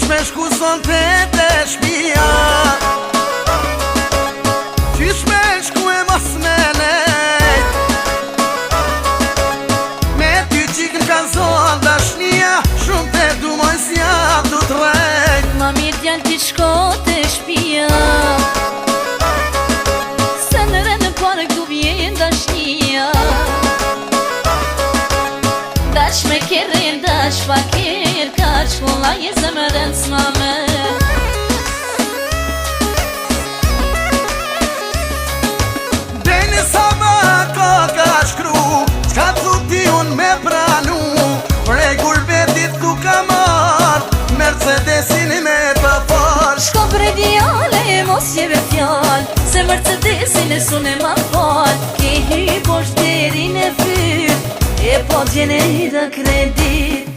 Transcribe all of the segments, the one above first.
me shku sonte të shpia, qysh me shku e mos me nejt, me ty qikën ka zonë dashnia, shumë të du moj si jam du të rejt. Ma mirë djallë ti shko të shpia, se në rënë parë këtu vjen dashnia. Dash me kërën, dash pa kërë, ka shkolla je zemërën s'ma me. Deni sa ma ka shkru, qka thuti unë me pranu, prej kur vetit ku ka marr, Mercedesin me të fal. Shko prej djale, mos jeve fjall, se Mercedesin e sun e ma fal. Ke hy poshterin e fyr, e po t'jene i dhe kredit.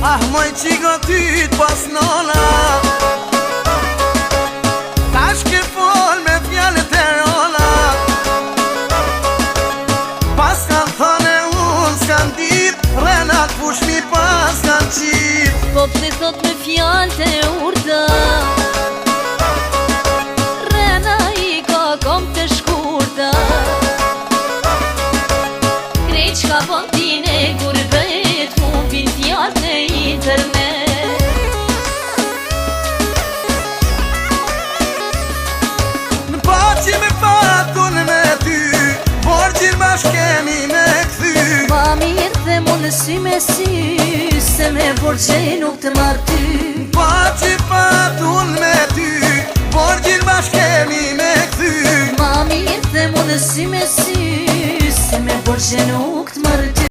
Ah, moj qiko ty t'pas nona, tash ke fol me fjallet e rona, pas kan thane unë s'kan dit, renat pushmi pas kan qit. Po pse thot me fjall të urda, rena i ka kom të shkurda. Krejt shka po t'ine gurbet, humbin fjall të internet. Në paci me fatun me ty, borgjir ma shkemi me këthy. Ma mirë dhe mu në sy me sy, se me borgjej nuk të marrë ty. Në paci fatun me ty, borgjir ma shkemi me këthy. Ma mirë dhe mu në sy me sy, se me borgjej nuk të